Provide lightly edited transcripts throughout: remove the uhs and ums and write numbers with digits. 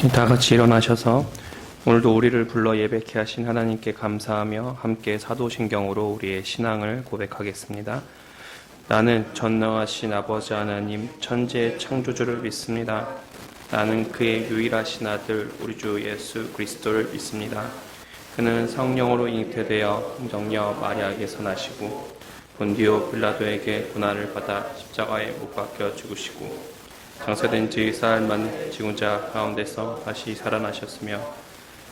다 같이 일어나셔서 오늘도 우리를 불러 예배케 하신 하나님께 감사하며 함께 사도신경으로 우리의 신앙을 고백하겠습니다. 나는 전능하신 아버지 하나님 천지의 창조주를 믿습니다. 나는 그의 유일하신 아들 우리 주 예수 그리스도를 믿습니다. 그는 성령으로 잉태되어 정녀 마리아에게서 나시고 본디오 빌라도에게 고난을 받아 십자가에 못 박혀 죽으시고 장사된 지 사흘 만에 죽은 자 가운데서 다시 살아나셨으며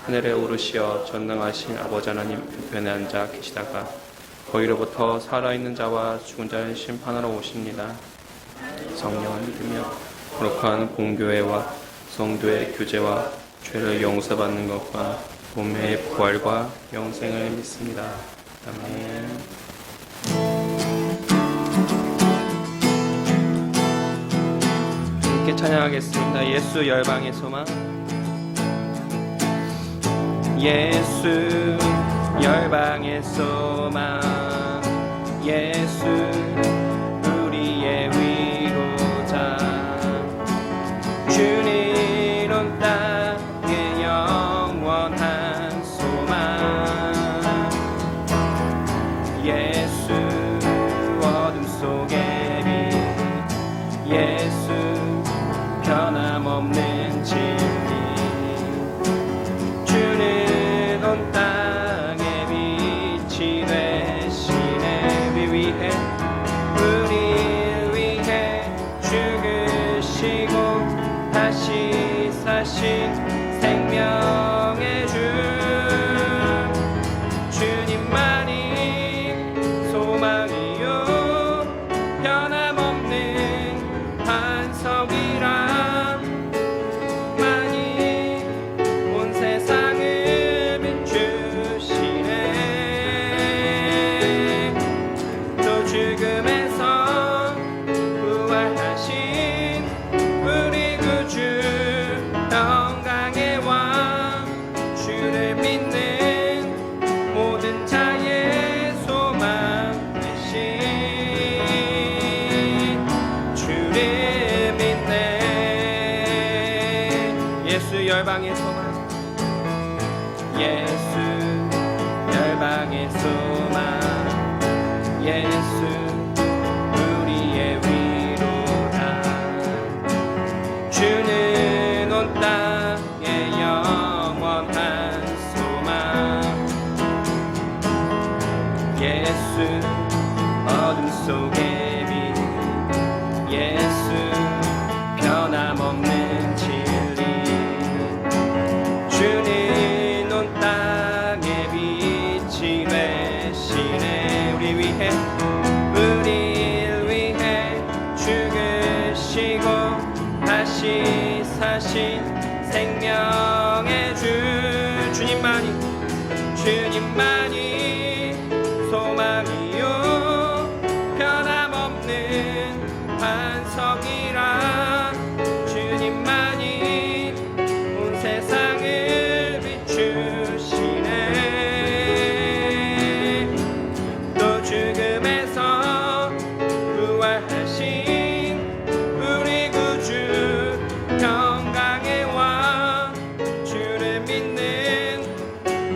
하늘에 오르시어 전능하신 아버지 하나님 우편에 앉아 계시다가 거기로부터 살아있는 자와 죽은 자를 심판하러 오십니다. 성령을 믿으며 거룩한 공교회와 성도의 교제와 죄를 용서받는 것과 몸의 부활과 영생을 믿습니다. 아멘. 함께 찬양하겠습니다. 예수 열방의 소망. 예수 열방의 소망. 예수 우리의 위로자. 주님 온 땅의 영원한 소망. 예수 어둠 속의 빛. 예수 변함없는 진리. 주는 온 땅에 빛이 되시네. 우리 위해 죽으시고 다시 사신 생명의 주. 주님만이 소망이요 변함없는 반석이라. 열방의 소망. 예수 열방의 소망. 예수 우리의 위로다. 주는 온 땅의 영원한 소망. 예수 어둠 속의 빛. 예수 변함없는 진리. 주는 온 땅에 빛이 되시네. 우리를 위해 죽으시고 다시 사신 생명의 주. 주님만이 소망이요 변함없는 반석이라. 주님만이 온 세상을 비추시네. 또 죽음에서 부활하신 우리 구주 평강의 왕. 주를 믿는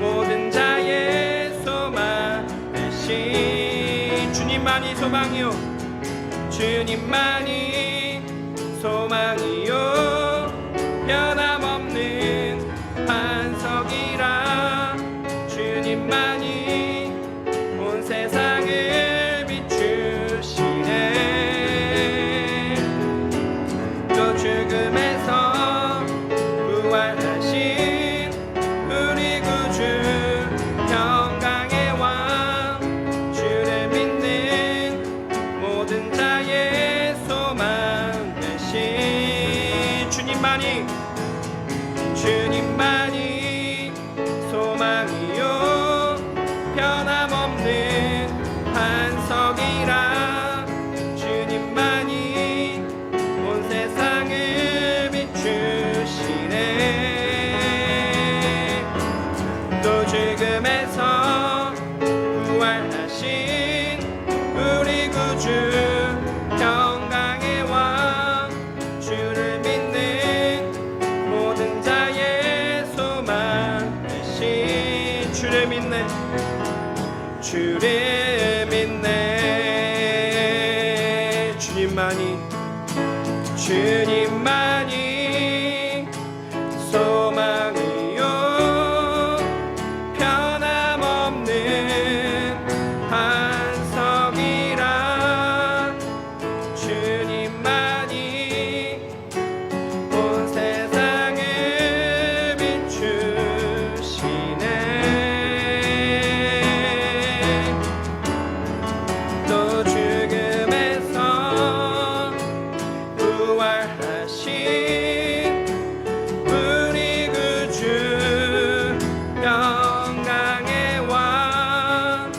모든 자의 소망 되신. 주님만이 소망이요. 주님만이 소망이요 변함없는 반석이라. 주님만이 온 세상을 비추시네. 또 죽음에서 부활하신 우리 구주 평강의 왕. 주를 믿는 모든 자의 소망 되신. 주님만이 소망이요 변함없는 반석이라. 주님만이 온 세상을 비추시네. 또 죽음에서 부활하신 우리 구주 평강의 왕. 주를 믿는 모든 자 주님만이 소망이요 변함없는 반석이라 주님만이 온 세상을 비추시네. 또 죽음에서 부활하신 우리 구주 영광의 왕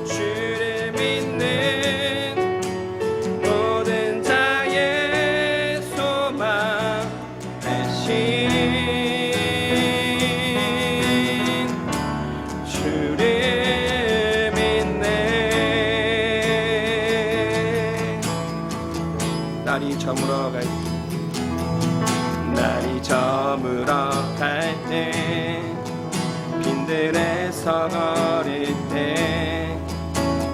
주를 믿는 모든 자의 소망 대신 주를 믿네. 날이 저물어 갈 때, 날이 저물어 갈 때, 빈들에서 걸을 때,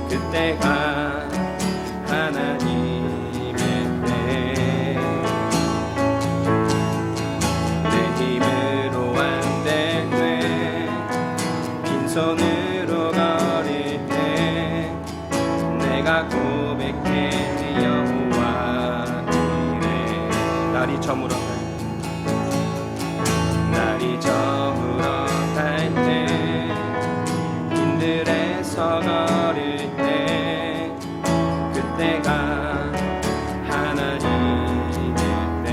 그때가 하나님의 때. 내 힘으로 안 될 때, 빈손으로 걸을 때, 내가 고백해 여호와 이래. 날이 저물어 갈 때, 날이 저물어 갈 때, 빈들에서 걸을 때, 그때가 하나님의 때.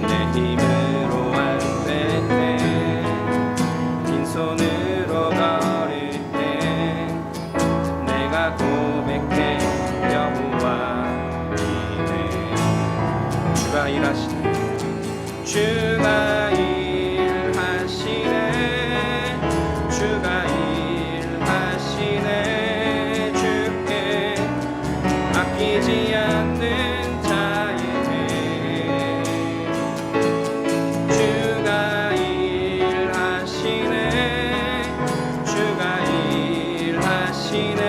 내 힘으로 안 될 때, 빈손으로 걸을 때, 내가 고백해 여호와 이래. 주가 일하시네. 주가 일하시네. 주가 일하시네. 주께 아끼지 않는 자에게 주가 일하시네. 주가 일하시네.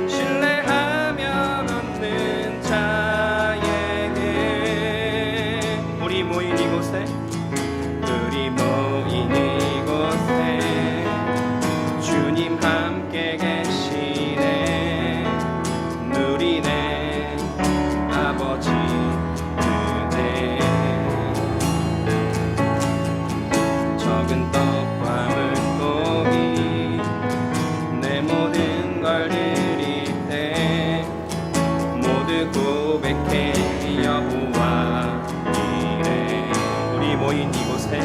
신뢰하며 걷는 자에게. 우리 모인 이곳에, 우리 모인 이곳에 주님 함께 계시네. 누리네 아버지 은혜. 적은 떡과 물고기 내 모든 걸 드릴 때 모두 고백해 여호와 이래. 우리 모인 이곳에,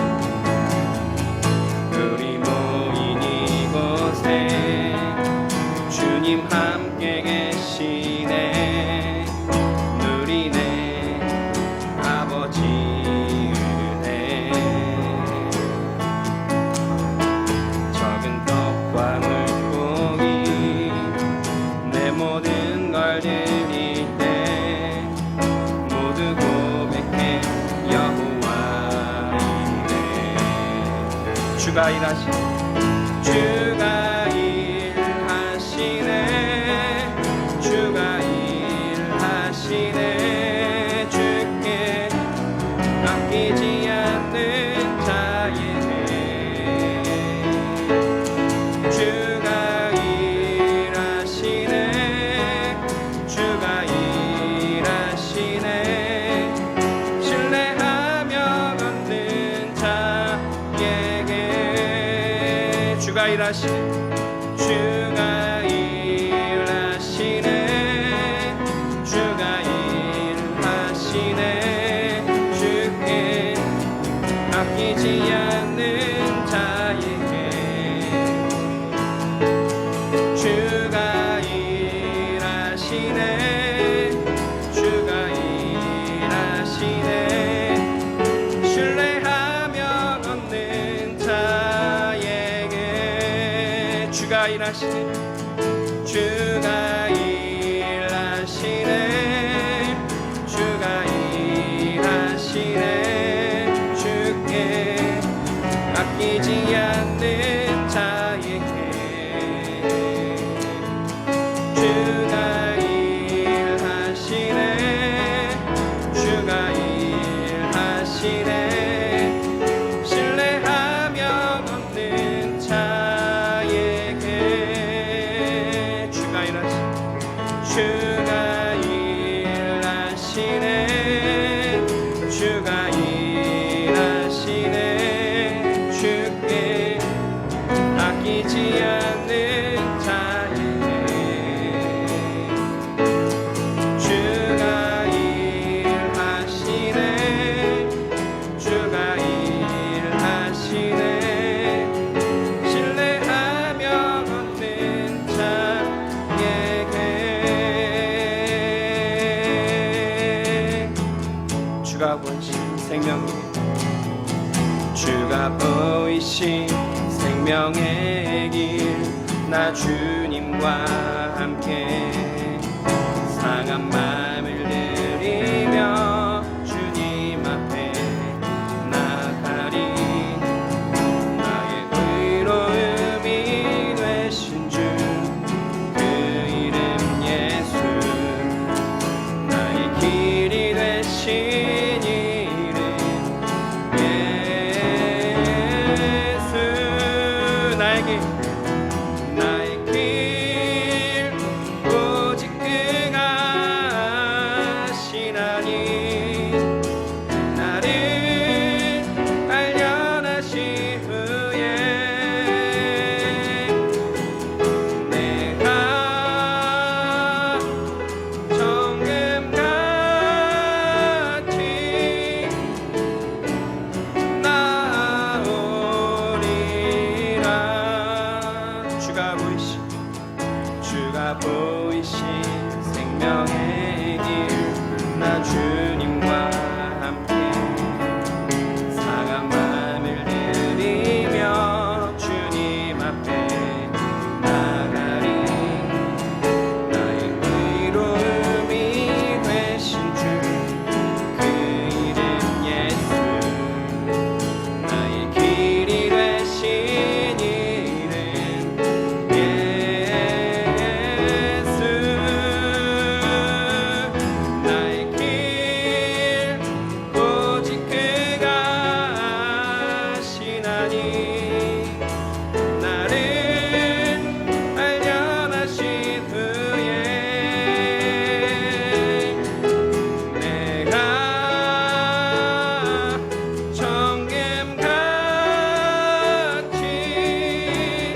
우리 모인 이곳에 주님 함께 계시네. 누리네 아버지 은혜. 적은 떡과 물고기 내 모든 걸 드릴 때 모두 고백해 여호와 이래. 주가 일하시네. 주가 일하시네. 주가 일하시네. 주께 아끼지 않는 자에게 주가 일하시네. 주가 일하시네. 신뢰하며 걷는 자에게 주가 일하시네. 주가 일하시네. 주가 일하시네. 주께 아끼지 않는 자에게 주가 일하시네. 주가 일하시네. 신뢰하며 걷는 자에게 주가 일하시네. 주가 일하시네. 주가 일하시네. 주께 아끼지 않는 자에게 주가 일하시네. 일하시네 주가 일하시네 주께 아끼지 않는 자이네 주가 일하시네 주가 일하시네 신뢰하며 얻는 자에게 주가 보이신 생명의 주가 보이신 생명의 길 나 주님과 함께 상한 마음을 들이며 주님 앞에 나가리 나의 의로움이 되신 주 그 이름 예수 나의 길이 되신 이름 예수 나의 길 오직 그가 하시나니 나를 발견하신 후에 내가 정금같이 나오리라 주가 보이신 생명의 길 나 주님과 함께 상한 마음을 들이며 주님 앞에 나가리 나의 의로움이 되신 주 그 이름 예수 나의 길이 되신 이름 예수 나의 길 오직 그가 하시나니 나를 발견하신 후에 내가 정금같이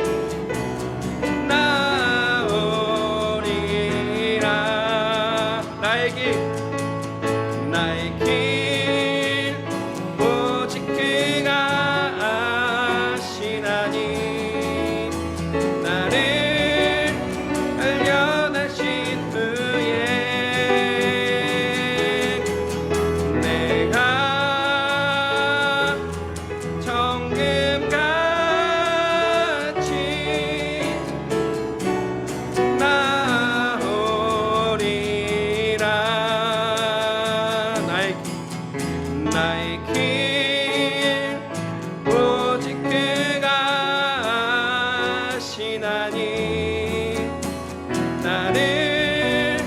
나오리라 나의 길 오직 그가 하시나니 나를 발견하신 후에 내가 정금같이 나오리라 나의 길 오직 그가 하시나니 나를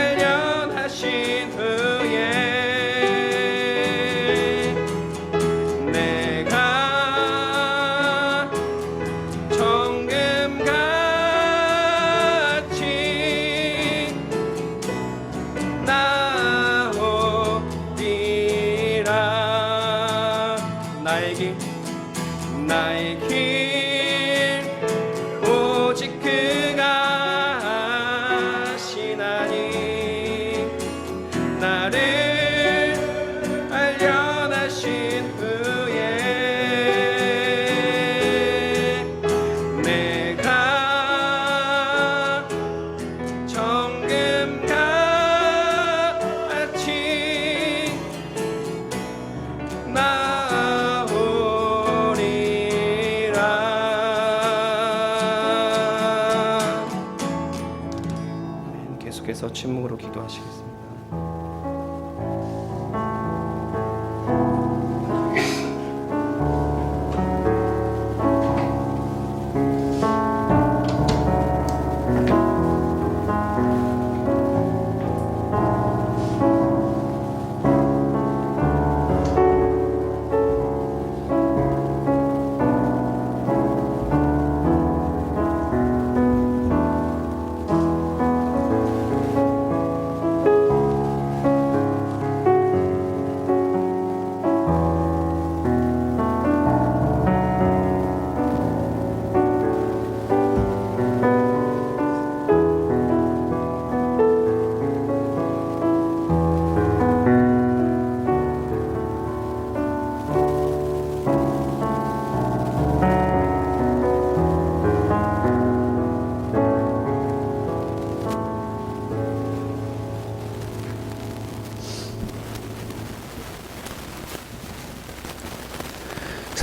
발견하신 후에 내가 정금같이 나오리라 나의 길 오직 그가 하시나니 나를 발견하신 후에 내가 정금같이 나오리라 계속해서 침묵으로 기도하시겠습니다.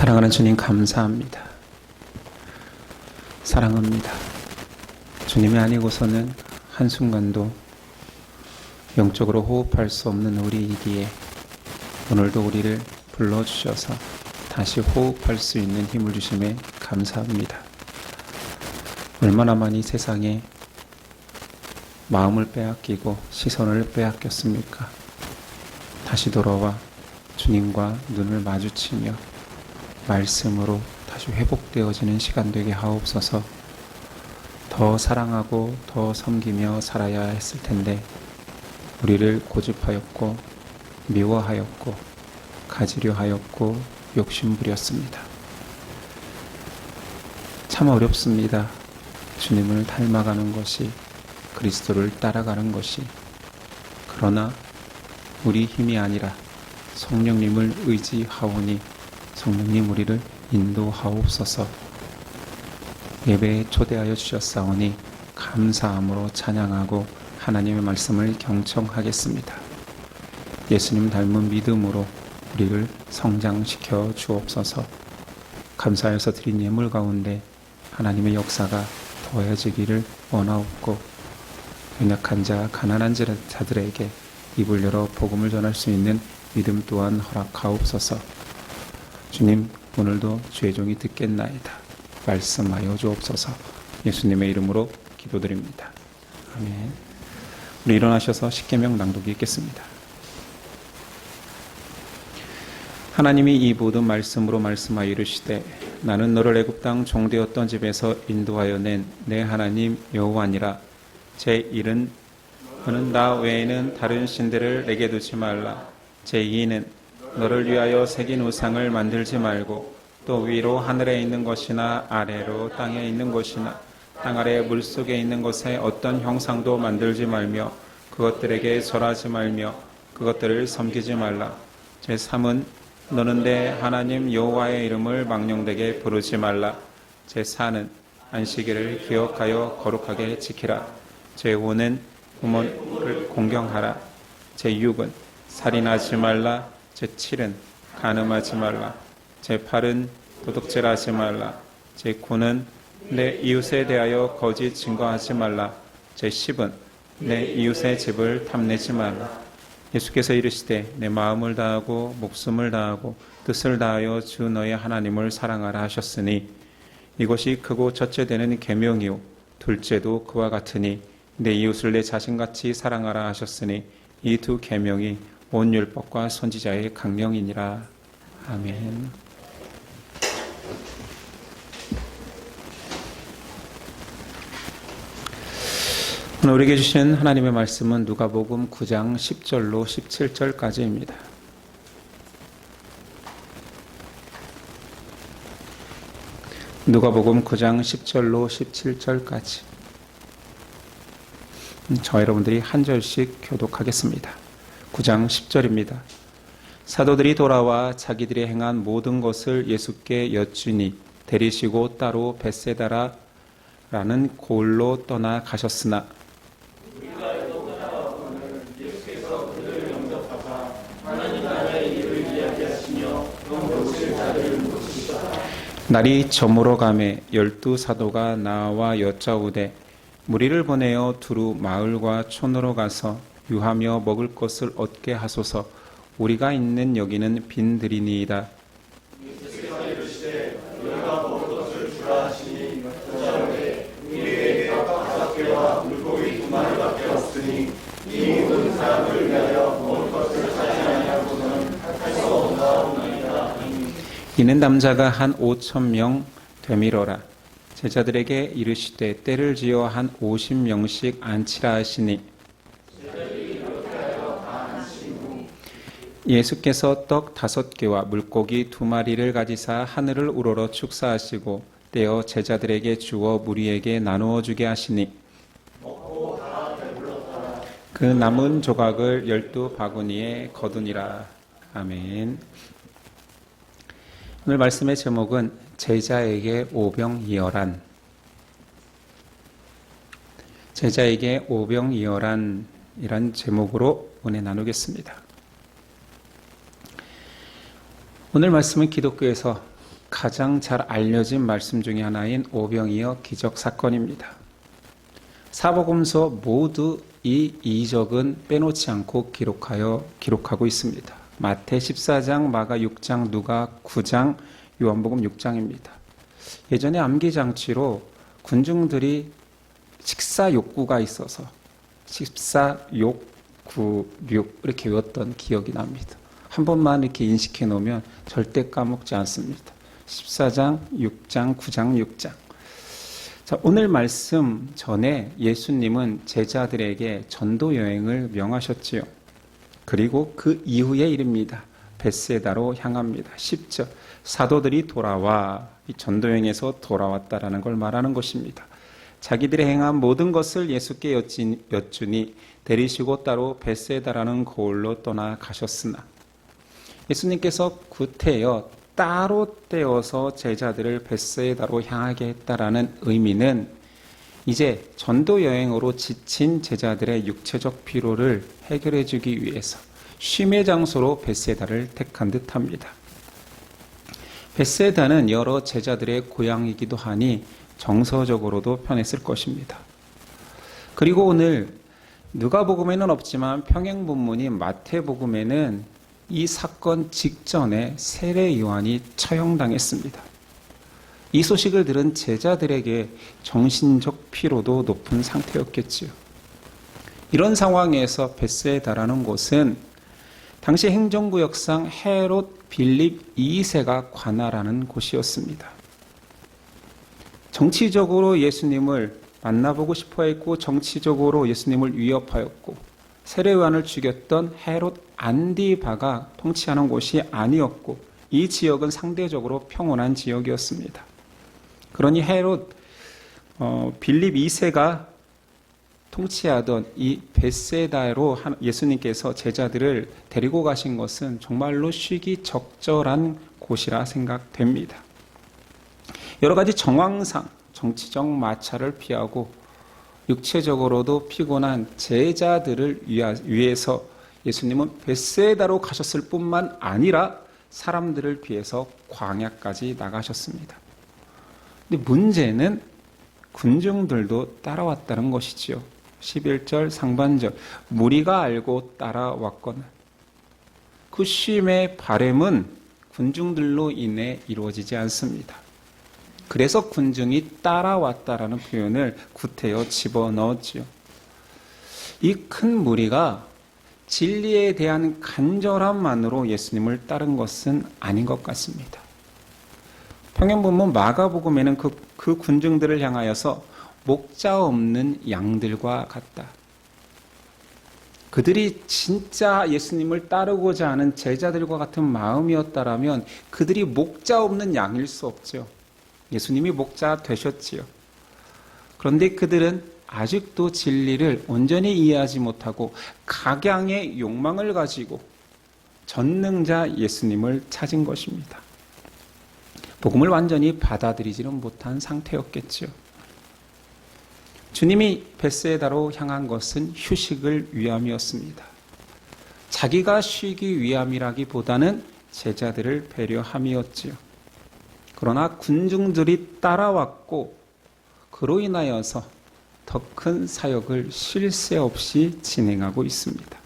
사랑하는 주님 감사합니다. 사랑합니다. 주님이 아니고서는 한순간도 영적으로 호흡할 수 없는 우리이기에 오늘도 우리를 불러주셔서 다시 호흡할 수 있는 힘을 주심에 감사합니다. 얼마나 많이 세상에 마음을 빼앗기고 시선을 빼앗겼습니까? 다시 돌아와 주님과 눈을 마주치며 말씀으로 다시 회복되어지는 시간 되게 하옵소서. 더 사랑하고 더 섬기며 살아야 했을 텐데 우리를 고집하였고 미워하였고 가지려 하였고 욕심부렸습니다. 참 어렵습니다. 주님을 닮아가는 것이, 그리스도를 따라가는 것이. 그러나 우리 힘이 아니라 성령님을 의지하오니 성령님 우리를 인도하옵소서. 예배에 초대하여 주셨사오니 감사함으로 찬양하고 하나님의 말씀을 경청하겠습니다. 예수님 닮은 믿음으로 우리를 성장시켜 주옵소서. 감사해서 드린 예물 가운데 하나님의 역사가 더해지기를 원하옵고 연약한 자, 가난한 자들에게 입을 열어 복음을 전할 수 있는 믿음 또한 허락하옵소서. 주님, 오늘도 주의 종이 듣겠나이다. 말씀하여 주옵소서. 예수님의 이름으로 기도드립니다. 아멘. 우리 일어나셔서 십계명 낭독이 있겠습니다. 하나님이 이 모든 말씀으로 말씀하여 이르시되 나는 너를 애굽 땅 종되었던 집에서 인도하여 낸 내 하나님 여호와니라. 제1은 너는 나 외에는 다른 신들을 내게 두지 말라. 제2는 너를 위하여 새긴 우상을 만들지 말고 또 위로 하늘에 있는 것이나 아래로 땅에 있는 것이나 땅 아래 물속에 있는 것에 어떤 형상도 만들지 말며 그것들에게 절하지 말며 그것들을 섬기지 말라. 제3은 너는 내 하나님 여호와의 이름을 망령되게 부르지 말라. 제4는 안식일을 기억하여 거룩하게 지키라. 제5는 부모를 공경하라. 제6은 살인하지 말라. 제7은 간음하지 말라. 제8은 도둑질하지 말라. 제9는 내 이웃에 대하여 거짓 증거하지 말라. 제10은 내 이웃의 집을 탐내지 말라. 예수께서 이르시되 내 마음을 다하고 목숨을 다하고 뜻을 다하여 주 너의 하나님을 사랑하라 하셨으니 이것이 크고 첫째 되는 계명이요 둘째도 그와 같으니 내 이웃을 내 자신같이 사랑하라 하셨으니 이 두 계명이 온 율법과 선지자의 강령이니라. 아멘. 오늘 우리에게 주신 하나님의 말씀은 누가복음 9장 10절로 17절까지입니다. 누가복음 9장 10절로 17절까지 저 여러분들이 한 절씩 교독하겠습니다. 9장 10절입니다. 사도들이 돌아와 자기들이 행한 모든 것을 예수께 여쭈니 데리시고 따로 벳세다라라는 고을로 떠나 가셨으나 날이 저물어 가매 12 사도가 나와 여짜오되 무리를 보내어 두루 마을과 촌으로 가서 유하며 먹을 것을 얻게 하소서. 우리가 있는 여기는 빈들이니이다. 이는 남자가 한 5,000명 되밀어라. 제자들에게 이르시되 때를 지어 한 50명씩 앉히라 하시니 예수께서 떡 5개와 물고기 2마리를 가지사 하늘을 우러러 축사하시고 떼어 제자들에게 주어 무리에게 나누어 주게 하시니 그 남은 조각을 12바구니에 거두니라. 아멘. 오늘 말씀의 제목은 제자에게 오병이어란, 제자에게 오병이어란이란 제목으로 은혜 나누겠습니다. 오늘 말씀은 기독교에서 가장 잘 알려진 말씀 중에 하나인 오병이어 기적 사건입니다. 사복음서 모두 이 이적은 빼놓지 않고 기록하고 있습니다. 마태 14장, 마가 6장, 누가 9장, 요한복음 6장입니다. 예전에 암기장치로 군중들이 식사 욕구가 있어서 14욕96 이렇게 외웠던 기억이 납니다. 한 번만 이렇게 인식해 놓으면 절대 까먹지 않습니다. 14장, 6장, 9장, 6장. 자, 오늘 말씀 전에 예수님은 제자들에게 전도 여행을 명하셨지요. 그리고 그 이후의 일입니다. 벳세다로 향합니다. 10절. 사도들이 돌아와, 이 전도 여행에서 돌아왔다라는 걸 말하는 것입니다. 자기들이 행한 모든 것을 예수께 여쭈니 데리시고 따로 벳세다라는 고을로 떠나가셨으나, 예수님께서 구태여 따로 떼어서 제자들을 벳세다로 향하게 했다라는 의미는 이제 전도 여행으로 지친 제자들의 육체적 피로를 해결해 주기 위해서 쉼의 장소로 벳세다를 택한 듯합니다. 벳세다는 여러 제자들의 고향이기도 하니 정서적으로도 편했을 것입니다. 그리고 오늘 누가복음에는 없지만 평행본문인 마태복음에는 이 사건 직전에 세례 요한이 처형당했습니다. 이 소식을 들은 제자들에게 정신적 피로도 높은 상태였겠지요. 이런 상황에서 벳세다라는 곳은 당시 행정구역상 헤롯 빌립 2세가 관할하는 곳이었습니다. 정치적으로 예수님을 만나보고 싶어 했고 정치적으로 예수님을 위협하였고 세례 요한을 죽였던 헤롯 안디바가 통치하는 곳이 아니었고 이 지역은 상대적으로 평온한 지역이었습니다. 그러니 헤롯 빌립 2세가 통치하던 이 벳세다로 예수님께서 제자들을 데리고 가신 것은 정말로 쉬기 적절한 곳이라 생각됩니다. 여러 가지 정황상 정치적 마찰을 피하고 육체적으로도 피곤한 제자들을 위해서 예수님은 벳세다로 가셨을 뿐만 아니라 사람들을 피해서 광야까지 나가셨습니다. 근데 문제는 군중들도 따라왔다는 것이지요. 11절 상반절 무리가 알고 따라왔거늘 그 쉼의 바램은 군중들로 인해 이루어지지 않습니다. 그래서 군중이 따라왔다라는 표현을 구태여 집어넣었지요. 이 큰 무리가 진리에 대한 간절함만으로 예수님을 따른 것은 아닌 것 같습니다. 평행본문 마가복음에는 그 군중들을 향하여서 목자 없는 양들과 같다. 그들이 진짜 예수님을 따르고자 하는 제자들과 같은 마음이었다라면 그들이 목자 없는 양일 수 없죠. 예수님이 목자 되셨지요. 그런데 그들은 아직도 진리를 온전히 이해하지 못하고 각양의 욕망을 가지고 전능자 예수님을 찾은 것입니다. 복음을 완전히 받아들이지는 못한 상태였겠죠. 주님이 벳세다로 향한 것은 휴식을 위함이었습니다. 자기가 쉬기 위함이라기보다는 제자들을 배려함이었지요. 그러나 군중들이 따라왔고 그로 인하여서 더 큰 사역을 쉴 새 없이 진행하고 있습니다.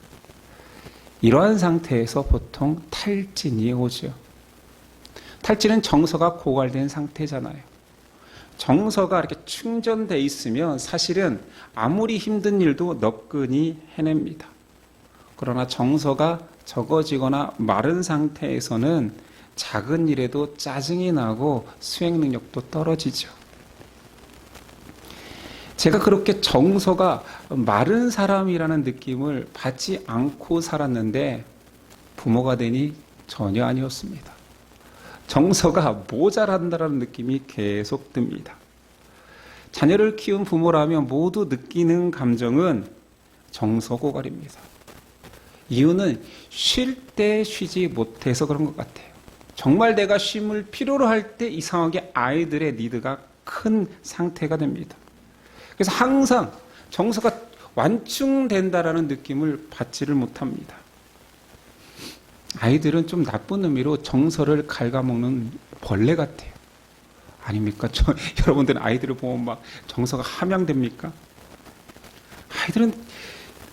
이러한 상태에서 보통 탈진이 오죠. 탈진은 정서가 고갈된 상태잖아요. 정서가 이렇게 충전돼 있으면 사실은 아무리 힘든 일도 너끈히 해냅니다. 그러나 정서가 적어지거나 마른 상태에서는 작은 일에도 짜증이 나고 수행 능력도 떨어지죠. 제가 그렇게 정서가 마른 사람이라는 느낌을 받지 않고 살았는데 부모가 되니 전혀 아니었습니다. 정서가 모자란다는 느낌이 계속 듭니다. 자녀를 키운 부모라면 모두 느끼는 감정은 정서 고갈입니다. 이유는 쉴 때 쉬지 못해서 그런 것 같아요. 정말 내가 쉼을 필요로 할 때 이상하게 아이들의 니드가 큰 상태가 됩니다. 그래서 항상 정서가 완충된다라는 느낌을 받지를 못합니다. 아이들은 좀 나쁜 의미로 정서를 갉아먹는 벌레 같아요. 아닙니까? 여러분들은 아이들을 보면 막 정서가 함양됩니까? 아이들은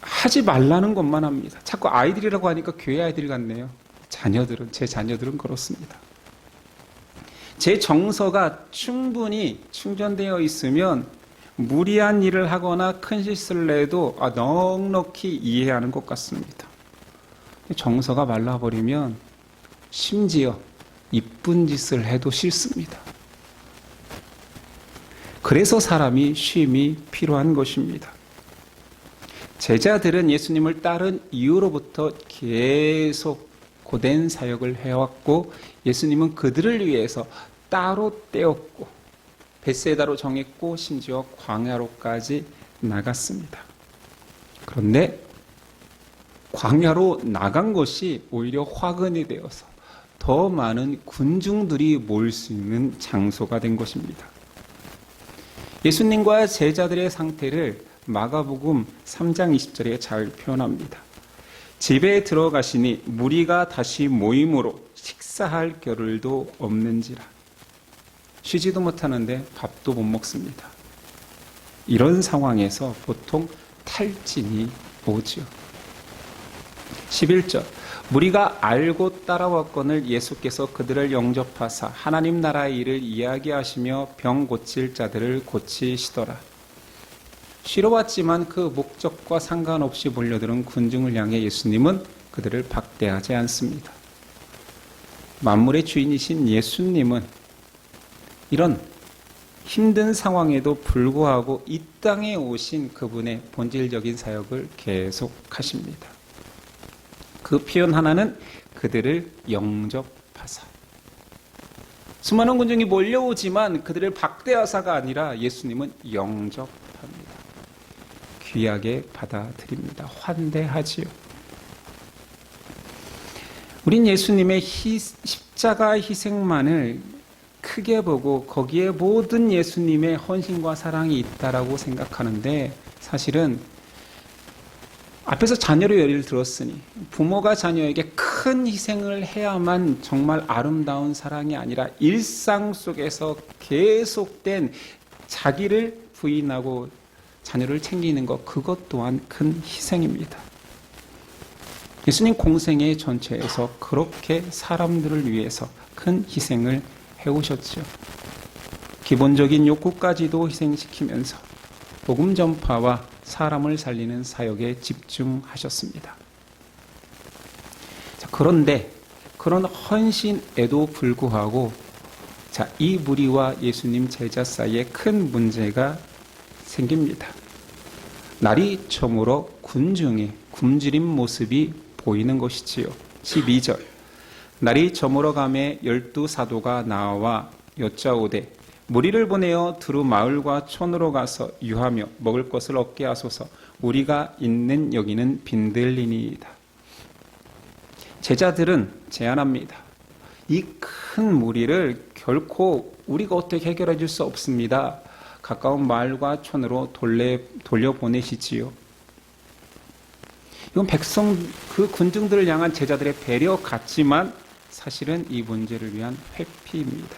하지 말라는 것만 합니다. 자꾸 아이들이라고 하니까 교회 아이들 같네요. 제 자녀들은 그렇습니다. 제 정서가 충분히 충전되어 있으면 무리한 일을 하거나 큰 실수를 해도 넉넉히 이해하는 것 같습니다. 정서가 말라버리면 심지어 이쁜 짓을 해도 싫습니다. 그래서 사람이 쉼이 필요한 것입니다. 제자들은 예수님을 따른 이후로부터 계속 고된 사역을 해왔고 예수님은 그들을 위해서 따로 떼었고 벳세다로 정했고 심지어 광야로까지 나갔습니다. 그런데 광야로 나간 것이 오히려 화근이 되어서 더 많은 군중들이 모일 수 있는 장소가 된 것입니다. 예수님과 제자들의 상태를 마가복음 3장 20절에 잘 표현합니다. 집에 들어가시니 무리가 다시 모임으로 식사할 겨를도 없는지라. 쉬지도 못하는데 밥도 못 먹습니다. 이런 상황에서 보통 탈진이 오죠. 11절 무리가 알고 따라왔거늘 예수께서 그들을 영접하사 하나님 나라의 일을 이야기하시며 병 고칠 자들을 고치시더라. 쉬러 왔지만 그 목적과 상관없이 몰려드는 군중을 향해 예수님은 그들을 박대하지 않습니다. 만물의 주인이신 예수님은 이런 힘든 상황에도 불구하고 이 땅에 오신 그분의 본질적인 사역을 계속하십니다. 그 표현 하나는 그들을 영접하사. 수많은 군중이 몰려오지만 그들을 박대하사가 아니라 예수님은 영접합니다. 귀하게 받아들입니다. 환대하지요. 우린 예수님의 십자가 희생만을 크게 보고 거기에 모든 예수님의 헌신과 사랑이 있다라고 생각하는데 사실은 앞에서 자녀로 예를 들었으니 부모가 자녀에게 큰 희생을 해야만 정말 아름다운 사랑이 아니라 일상 속에서 계속된 자기를 부인하고 자녀를 챙기는 것, 그것 또한 큰 희생입니다. 예수님 공생애 전체에서 그렇게 사람들을 위해서 큰 희생을 해오셨죠. 기본적인 욕구까지도 희생시키면서 복음 전파와 사람을 살리는 사역에 집중하셨습니다. 그런데 그런 헌신에도 불구하고 이 무리와 예수님 제자 사이에 큰 문제가 생깁니다. 날이 저물어 군중의 굶주린 모습이 보이는 것이지요. 12절 날이 저물어 가매 12 사도가 나와 여짜오되 무리를 보내어 두루 마을과 촌으로 가서 유하며 먹을 것을 얻게 하소서. 우리가 있는 여기는 빈들리니이다. 제자들은 제안합니다. 이 큰 무리를 결코 우리가 어떻게 해결해 줄 수 없습니다. 가까운 마을과 촌으로 돌려보내시지요. 이건 그 군중들을 향한 제자들의 배려 같지만 사실은 이 문제를 위한 회피입니다.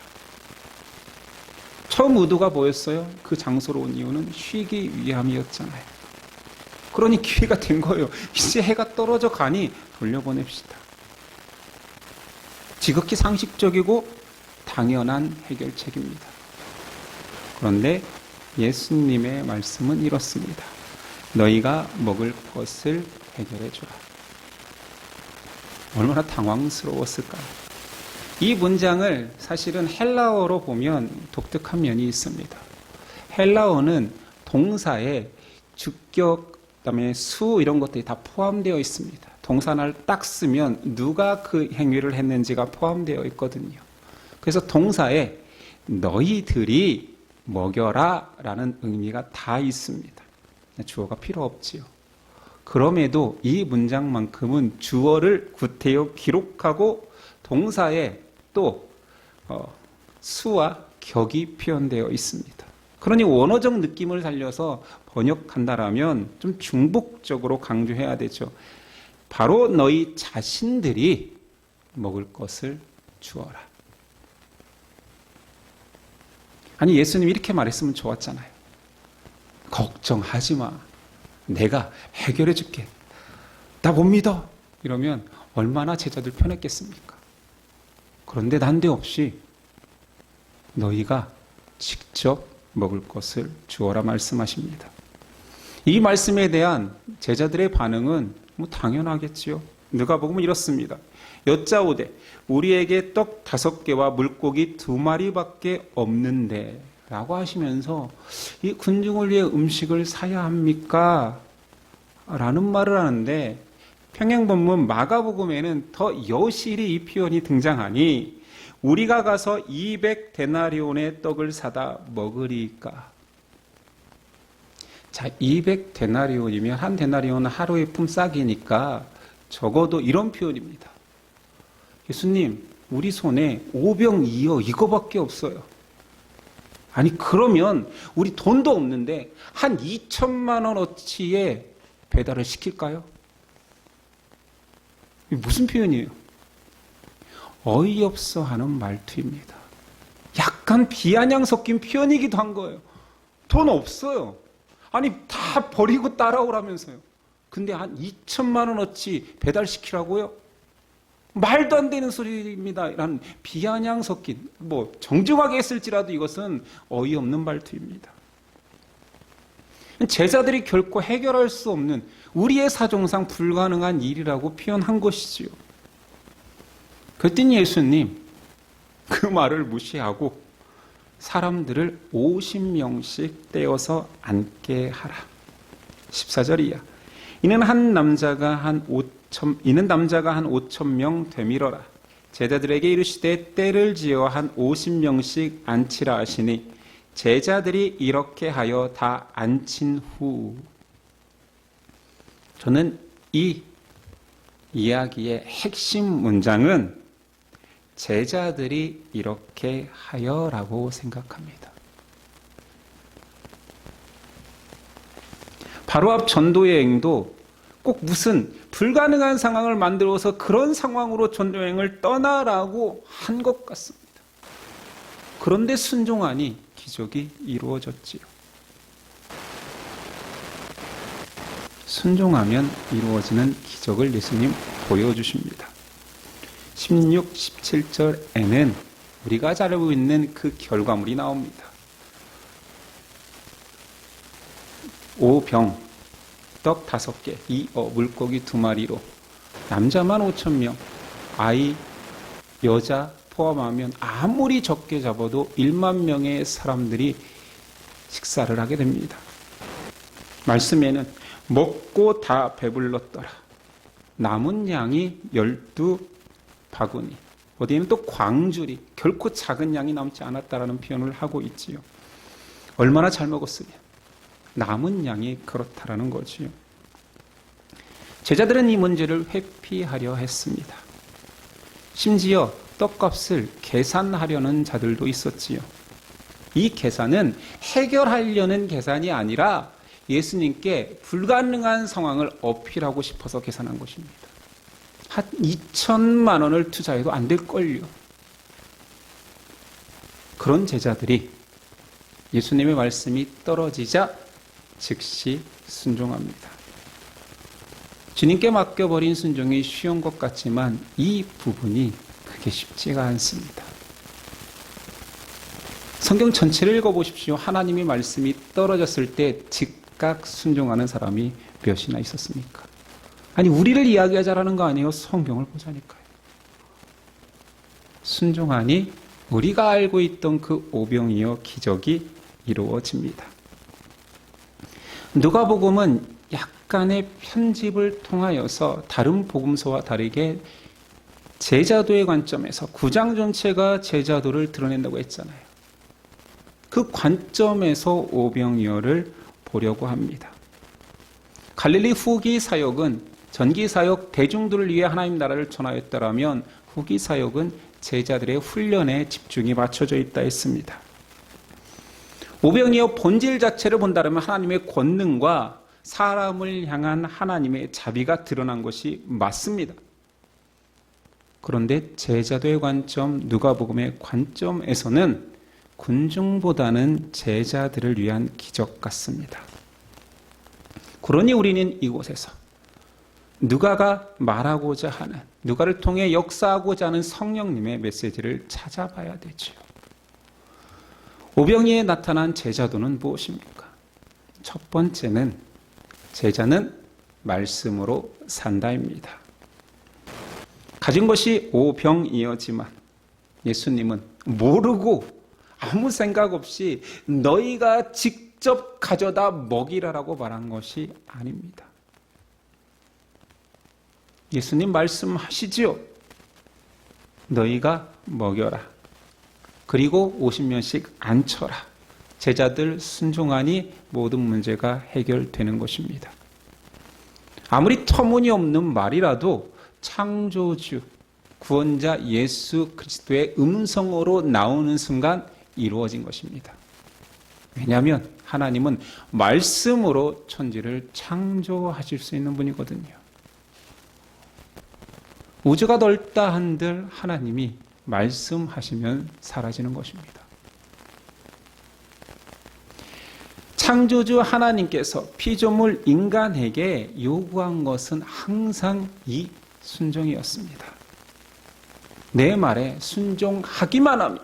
처음 의도가 뭐였어요? 그 장소로 온 이유는 쉬기 위함이었잖아요. 그러니 기회가 된 거예요. 이제 해가 떨어져 가니 돌려보냅시다. 지극히 상식적이고 당연한 해결책입니다. 그런데 예수님의 말씀은 이렇습니다. 너희가 먹을 것을 해결해 주라. 얼마나 당황스러웠을까요? 이 문장을 사실은 헬라어로 보면 독특한 면이 있습니다. 헬라어는 동사에 주격, 그다음에 수 이런 것들이 다 포함되어 있습니다. 동사를 딱 쓰면 누가 그 행위를 했는지가 포함되어 있거든요. 그래서 동사에 너희들이 먹여라 라는 의미가 다 있습니다. 주어가 필요 없지요. 그럼에도 이 문장만큼은 주어를 구태여 기록하고 동사에 또 수와 격이 표현되어 있습니다. 그러니 원어적 느낌을 살려서 번역한다라면 좀 중복적으로 강조해야 되죠. 바로 너희 자신들이 먹을 것을 주어라. 아니, 예수님이 이렇게 말했으면 좋았잖아요. 걱정하지 마. 내가 해결해 줄게. 나 못 믿어. 이러면 얼마나 제자들 편했겠습니까? 그런데 난데없이 너희가 직접 먹을 것을 주어라 말씀하십니다. 이 말씀에 대한 제자들의 반응은 뭐 당연하겠지요. 누가복음은 이렇습니다. 여짜오되 우리에게 떡 5개와 물고기 2마리밖에 없는데 라고 하시면서 이 군중을 위해 음식을 사야 합니까? 라는 말을 하는데 평행본문 마가복음에는 더 여실히 이 표현이 등장하니 우리가 가서 200데나리온의 떡을 사다 먹으리까. 자, 200데나리온이면 한 데나리온은 하루의 품삯이니까 적어도 이런 표현입니다. 예수님, 우리 손에 오병이어 이거밖에 없어요. 아니, 그러면 우리 돈도 없는데 한 2천만 원어치의 배달을 시킬까요? 이게 무슨 표현이에요? 어이없어 하는 말투입니다. 약간 비아냥 섞인 표현이기도 한 거예요. 돈 없어요. 아니, 다 버리고 따라오라면서요. 근데 한 2천만 원어치 배달시키라고요? 말도 안 되는 소리입니다. 라는 비아냥 섞인, 정중하게 했을지라도 이것은 어이없는 말투입니다. 제자들이 결코 해결할 수 없는 우리의 사정상 불가능한 일이라고 표현한 것이지요. 그랬더니 예수님 그 말을 무시하고 사람들을 50명씩 떼어서 앉게 하라. 14절이야. 이는 남자가 한 5,000명 되밀어라. 제자들에게 이르시되 때를 지어 한 50명씩 앉히라 하시니 제자들이 이렇게 하여 다 앉힌 후. 저는 이 이야기의 핵심 문장은 제자들이 이렇게 하여라고 생각합니다. 바로 앞 전도여행도 꼭 무슨 불가능한 상황을 만들어서 그런 상황으로 전도여행을 떠나라고 한 것 같습니다. 그런데 순종하니 기적이 이루어졌지요. 순종하면 이루어지는 기적을 예수님 보여주십니다. 16, 17절에는 우리가 잘 알고 있는 그 결과물이 나옵니다. 5병, 떡 5개, 2어, 물고기 2마리로 남자만 5,000명, 아이, 여자 포함하면 아무리 적게 잡아도 1만 명의 사람들이 식사를 하게 됩니다. 말씀에는 먹고 다 배불렀더라. 남은 양이 12바구니. 어디에는 또 광주리. 결코 작은 양이 남지 않았다라는 표현을 하고 있지요. 얼마나 잘 먹었으면 남은 양이 그렇다라는 거지요. 제자들은 이 문제를 회피하려 했습니다. 심지어 떡값을 계산하려는 자들도 있었지요. 이 계산은 해결하려는 계산이 아니라 예수님께 불가능한 상황을 어필하고 싶어서 계산한 것입니다. 한 2천만 원을 투자해도 안 될걸요. 그런 제자들이 예수님의 말씀이 떨어지자 즉시 순종합니다. 주님께 맡겨버린 순종이 쉬운 것 같지만 이 부분이 그게 쉽지가 않습니다. 성경 전체를 읽어보십시오. 하나님의 말씀이 떨어졌을 때 즉각 순종하는 사람이 몇이나 있었습니까? 아니, 우리를 이야기하자라는 거 아니에요. 성경을 보자니까요. 순종하니 우리가 알고 있던 그 오병이어 기적이 이루어집니다. 누가복음은 약간의 편집을 통하여서 다른 복음서와 다르게 제자도의 관점에서 9장 전체가 제자도를 드러낸다고 했잖아요. 그 관점에서 오병이어를 보려고 합니다. 갈릴리 후기 사역은 전기 사역 대중들을 위해 하나님 나라를 전하였다라면 후기 사역은 제자들의 훈련에 집중이 맞춰져 있다 했습니다. 오병이어 본질 자체를 본다면 하나님의 권능과 사람을 향한 하나님의 자비가 드러난 것이 맞습니다. 그런데 제자도의 관점, 누가복음의 관점에서는 군중보다는 제자들을 위한 기적 같습니다. 그러니 우리는 이곳에서 누가가 말하고자 하는, 누가를 통해 역사하고자 하는 성령님의 메시지를 찾아봐야 되죠. 오병이에 나타난 제자도는 무엇입니까? 첫 번째는 제자는 말씀으로 산다입니다. 가진 것이 오병이어지만 예수님은 모르고 아무 생각 없이 너희가 직접 가져다 먹이라라고 말한 것이 아닙니다. 예수님 말씀하시지요. 너희가 먹여라. 그리고 50년씩 앉혀라. 제자들 순종하니 모든 문제가 해결되는 것입니다. 아무리 터무니없는 말이라도 창조주, 구원자 예수 그리스도의 음성으로 나오는 순간 이루어진 것입니다. 왜냐하면 하나님은 말씀으로 천지를 창조하실 수 있는 분이거든요. 우주가 넓다 한들 하나님이 말씀하시면 사라지는 것입니다. 창조주 하나님께서 피조물 인간에게 요구한 것은 항상 이 순종이었습니다. 내 말에 순종하기만 하면,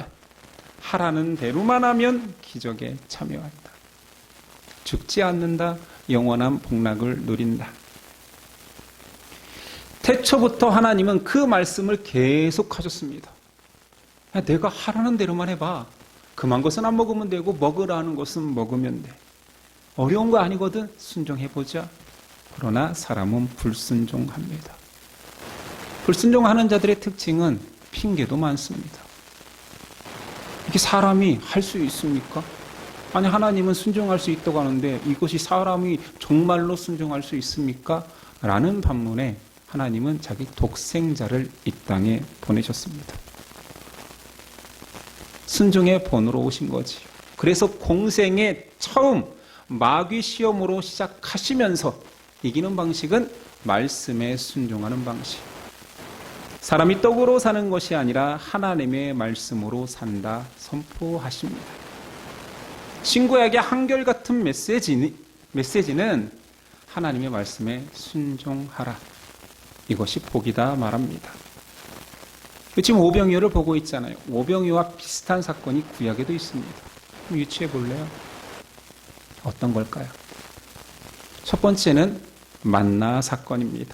하라는 대로만 하면 기적에 참여한다. 죽지 않는다. 영원한 복락을 누린다. 태초부터 하나님은 그 말씀을 계속 하셨습니다. 내가 하라는 대로만 해봐. 금한 것은 안 먹으면 되고 먹으라는 것은 먹으면 돼. 어려운 거 아니거든. 순종해보자. 그러나 사람은 불순종합니다. 불순종하는 자들의 특징은 핑계도 많습니다. 이게 사람이 할 수 있습니까? 아니, 하나님은 순종할 수 있다고 하는데 이것이 사람이 정말로 순종할 수 있습니까? 라는 반문에 하나님은 자기 독생자를 이 땅에 보내셨습니다. 순종의 본으로 오신 거지요. 그래서 공생의 처음 마귀 시험으로 시작하시면서 이기는 방식은 말씀에 순종하는 방식. 사람이 떡으로 사는 것이 아니라 하나님의 말씀으로 산다 선포하십니다. 친구에게 한결같은 메시지는 하나님의 말씀에 순종하라. 이것이 복이다 말합니다. 지금 오병이어를 보고 있잖아요. 오병이어와 비슷한 사건이 구약에도 있습니다. 그럼 유추해 볼래요? 어떤 걸까요? 첫 번째는 만나 사건입니다.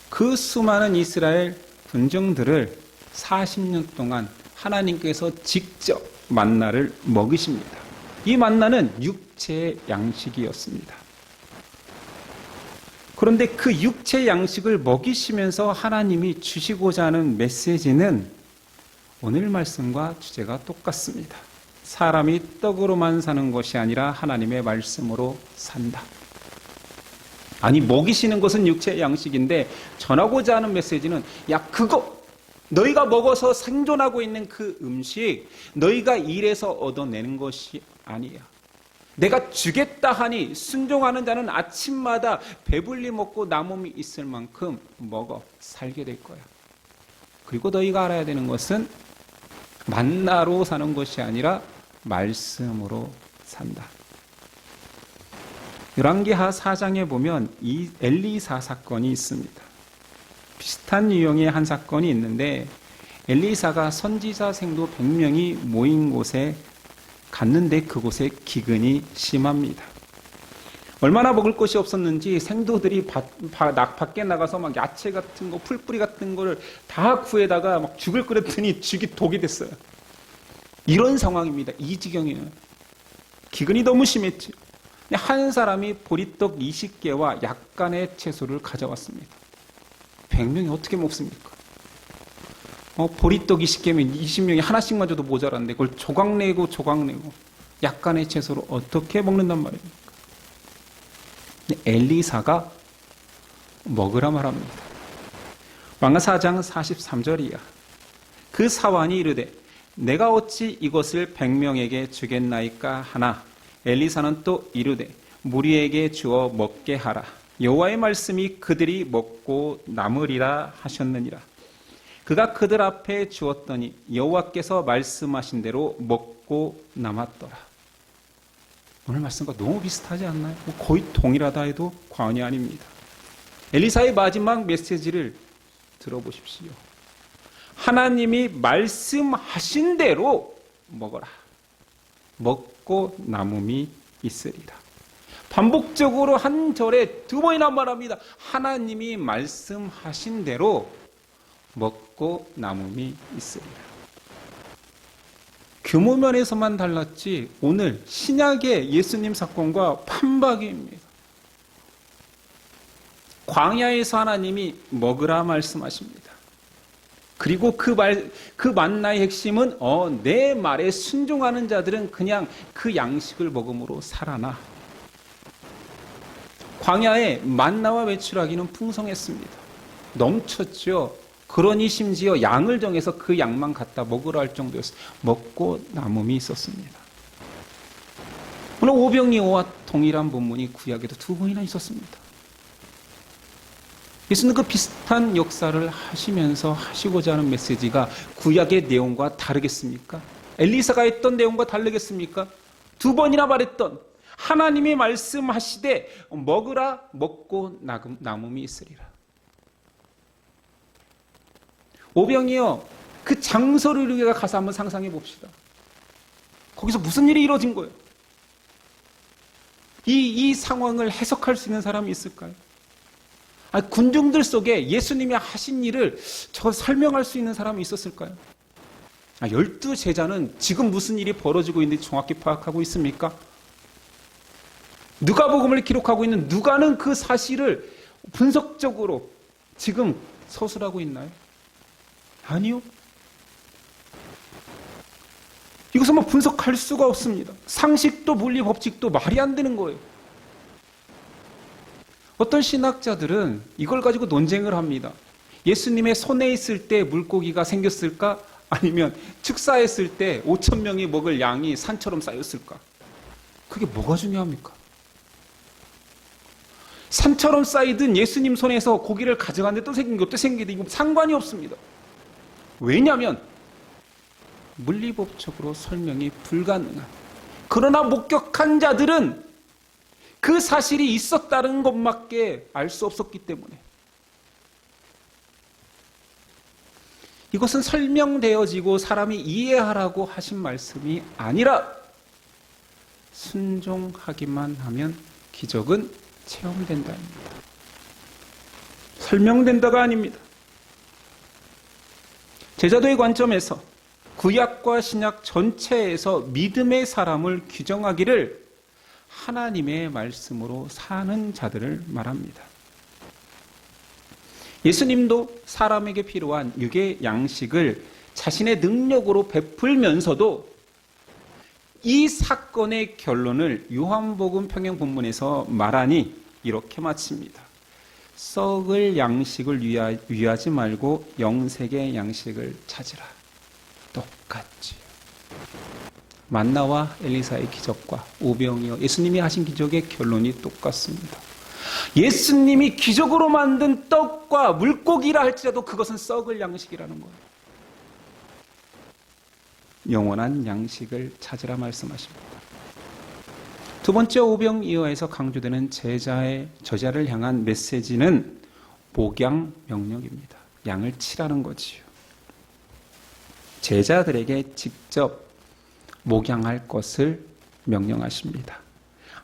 그 수많은 이스라엘 군중들을 40년 동안 하나님께서 직접 만나를 먹이십니다. 이 만나는 육체의 양식이었습니다. 그런데 그 육체 양식을 먹이시면서 하나님이 주시고자 하는 메시지는 오늘 말씀과 주제가 똑같습니다. 사람이 떡으로만 사는 것이 아니라 하나님의 말씀으로 산다. 아니, 먹이시는 것은 육체의 양식인데 전하고자 하는 메시지는 그거 너희가 먹어서 생존하고 있는 그 음식 너희가 일해서 얻어내는 것이 아니야. 내가 주겠다 하니 순종하는 자는 아침마다 배불리 먹고 남음이 있을 만큼 먹어 살게 될 거야. 그리고 너희가 알아야 되는 것은 만나로 사는 것이 아니라 말씀으로 산다. 열왕기하 4장에 보면 이 엘리사 사건이 있습니다. 비슷한 유형의 한 사건이 있는데 엘리사가 선지자 생도 100명이 모인 곳에 갔는데 그곳에 기근이 심합니다. 얼마나 먹을 것이 없었는지 생도들이 밖에 나가서 막 야채 같은 거, 풀뿌리 같은 거를 다 구해다가 막 죽을 끓였더니 죽이 독이 됐어요. 이런 상황입니다. 이 지경이에요. 기근이 너무 심했죠. 한 사람이 보리떡 20개와 약간의 채소를 가져왔습니다. 100명이 어떻게 먹습니까? 보리떡 20개면 20명이 하나씩만 줘도 모자란데 그걸 조각 내고 약간의 채소로 어떻게 먹는단 말입니까? 엘리사가 먹으라 말합니다. 왕하 4장 43절이야. 그 사환이 이르되 내가 어찌 이것을 100명에게 주겠나이까 하나 엘리사는 또 이르되 무리에게 주어 먹게 하라. 여호와의 말씀이 그들이 먹고 남으리라 하셨느니라. 그가 그들 앞에 주었더니 여호와께서 말씀하신 대로 먹고 남았더라. 오늘 말씀과 너무 비슷하지 않나요? 거의 동일하다 해도 과언이 아닙니다. 엘리사의 마지막 메시지를 들어보십시오. 하나님이 말씀하신 대로 먹어라. 먹고 남음이 있으리라. 반복적으로 한 절에 두 번이나 말합니다. 하나님이 말씀하신 대로 먹고 남음이 있으리라. 규모 면에서만 달랐지 오늘 신약의 예수님 사건과 판박입니다. 광야에서 하나님이 먹으라 말씀하십니다. 그리고 그 만나의 핵심은 내 말에 순종하는 자들은 그냥 그 양식을 먹음으로 살아나. 광야에 만나와 메추라기는 풍성했습니다. 넘쳤죠. 그러니 심지어 양을 정해서 그 양만 갖다 먹으라 할 정도였어요. 먹고 남음이 있었습니다. 오늘 오병이어와 동일한 본문이 구약에도 두 번이나 있었습니다. 예수는 그 비슷한 역사를 하시면서 하시고자 하는 메시지가 구약의 내용과 다르겠습니까? 엘리사가 했던 내용과 다르겠습니까? 두 번이나 말했던 하나님이 말씀하시되 먹으라 먹고 남음이 있으리라. 오병이어 그 장소를 우리가 가서 한번 상상해 봅시다. 거기서 무슨 일이 이루어진 거예요? 이 상황을 해석할 수 있는 사람이 있을까요? 군중들 속에 예수님이 하신 일을 설명할 수 있는 사람이 있었을까요? 12 제자는 지금 무슨 일이 벌어지고 있는지 정확히 파악하고 있습니까? 누가복음을 기록하고 있는 누가는 그 사실을 분석적으로 지금 서술하고 있나요? 아니요. 이것은 분석할 수가 없습니다. 상식도 물리 법칙도 말이 안 되는 거예요. 어떤 신학자들은 이걸 가지고 논쟁을 합니다. 예수님의 손에 있을 때 물고기가 생겼을까? 아니면 축사했을 때 5,000명이 먹을 양이 산처럼 쌓였을까? 그게 뭐가 중요합니까? 산처럼 쌓이든 예수님 손에서 고기를 가져갔는데 또 생긴 것도 생기든 이거 상관이 없습니다. 왜냐하면 물리법적으로 설명이 불가능한, 그러나 목격한 자들은 그 사실이 있었다는 것밖에 알 수 없었기 때문에 이것은 설명되어지고 사람이 이해하라고 하신 말씀이 아니라 순종하기만 하면 기적은 체험된다입니다. 설명된다가 아닙니다. 제자도의 관점에서 구약과 신약 전체에서 믿음의 사람을 규정하기를 하나님의 말씀으로 사는 자들을 말합니다. 예수님도 사람에게 필요한 육의 양식을 자신의 능력으로 베풀면서도 이 사건의 결론을 요한복음 평행 본문에서 말하니 이렇게 마칩니다. 썩을 양식을 위하지 말고 영생의 양식을 찾으라. 똑같지. 만나와 엘리사의 기적과 오병이어 예수님이 하신 기적의 결론이 똑같습니다. 예수님이 기적으로 만든 떡과 물고기라 할지라도 그것은 썩을 양식이라는 거예요. 영원한 양식을 찾으라 말씀하십니다. 두 번째 오병이어에서 강조되는 저자를 향한 메시지는 목양 명령입니다. 양을 치라는 거지요. 제자들에게 직접 목양할 것을 명령하십니다.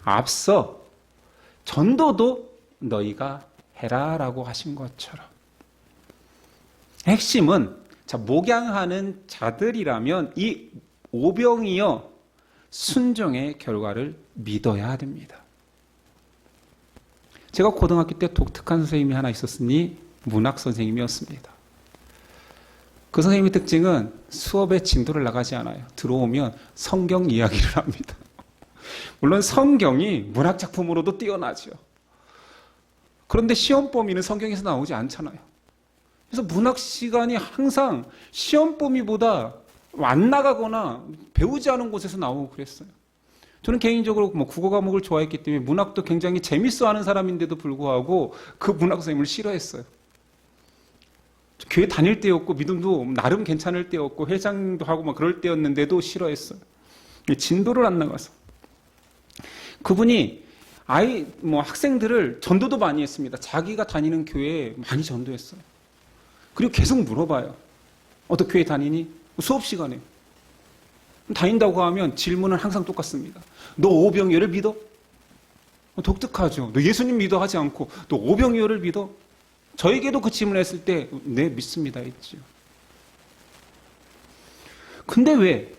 앞서 전도도 너희가 해라라고 하신 것처럼 핵심은 목양하는 자들이라면 이 오병이어 순종의 결과를 믿어야 됩니다. 제가 고등학교 때 독특한 선생님이 하나 있었으니 문학 선생님이었습니다. 그 선생님의 특징은 수업에 진도를 나가지 않아요. 들어오면 성경 이야기를 합니다. 물론 성경이 문학 작품으로도 뛰어나죠. 그런데 시험 범위는 성경에서 나오지 않잖아요. 그래서 문학 시간이 항상 시험 범위보다 안 나가거나 배우지 않은 곳에서 나오고 그랬어요. 저는 개인적으로 국어 과목을 좋아했기 때문에 문학도 굉장히 재밌어하는 사람인데도 불구하고 그 문학 선생님을 싫어했어요. 교회 다닐 때였고 믿음도 나름 괜찮을 때였고 회장도 하고 막 그럴 때였는데도 싫어했어요. 진도를 안 나가서. 그분이 학생들을 전도도 많이 했습니다. 자기가 다니는 교회에 많이 전도했어요. 그리고 계속 물어봐요. 어떻게 교회 다니니? 수업 시간에. 다닌다고 하면 질문은 항상 똑같습니다. 너 오병이어를 믿어? 독특하죠. 너 예수님 믿어 하지 않고 너 오병이어를 믿어? 저에게도 그 질문을 했을 때 네, 믿습니다 했지요. 근데 왜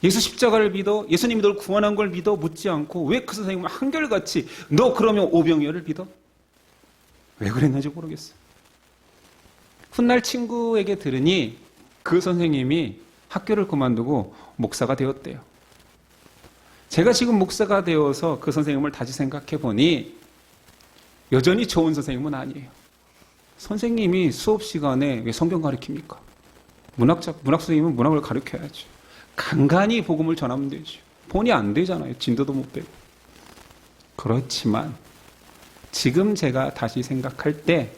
예수 십자가를 믿어? 예수님이 널 구원한 걸 믿어? 묻지 않고 왜 그 선생님은 한결같이 너 그러면 오병이어를 믿어? 왜 그랬는지 모르겠어요. 훗날 친구에게 들으니 그 선생님이 학교를 그만두고 목사가 되었대요. 제가 지금 목사가 되어서 그 선생님을 다시 생각해 보니 여전히 좋은 선생님은 아니에요. 선생님이 수업 시간에 왜 성경 가르칩니까? 문학 선생님은 문학을 가르쳐야죠. 간간히 복음을 전하면 되죠. 본이 안 되잖아요. 진도도 못 배고. 그렇지만 지금 제가 다시 생각할 때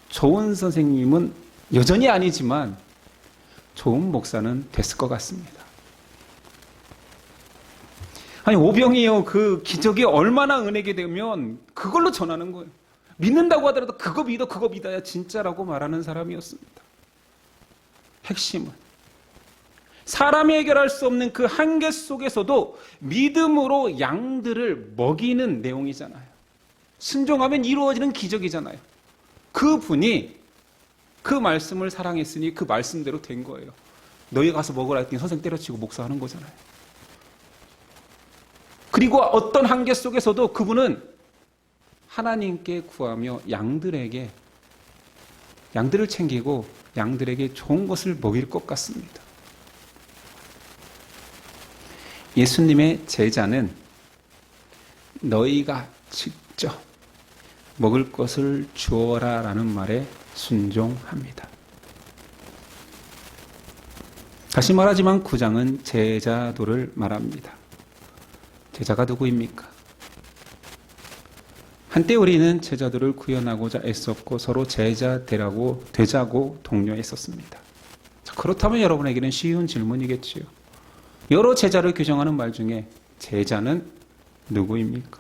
좋은 선생님은 여전히 아니지만 좋은 목사는 됐을 것 같습니다. 아니 오병이어 그 기적이 얼마나 은혜게 되면 그걸로 전하는 거예요. 믿는다고 하더라도 그거 믿어야 진짜라고 말하는 사람이었습니다. 핵심은 사람이 해결할 수 없는 그 한계 속에서도 믿음으로 양들을 먹이는 내용이잖아요. 순종하면 이루어지는 기적이잖아요. 그분이 그 말씀을 사랑했으니 그 말씀대로 된 거예요. 너희 가서 먹으라 했더니 선생 때려치고 목사하는 거잖아요. 그리고 어떤 한계 속에서도 그분은 하나님께 구하며 양들을 챙기고 양들에게 좋은 것을 먹일 것 같습니다. 예수님의 제자는 너희가 직접 먹을 것을 주어라 라는 말에 순종합니다. 다시 말하지만 9장은 제자도를 말합니다. 제자가 누구입니까? 한때 우리는 제자도를 구현하고자 애썼고 서로 제자 되자고 독려했었습니다. 자, 그렇다면 여러분에게는 쉬운 질문이겠지요. 여러 제자를 규정하는 말 중에 제자는 누구입니까?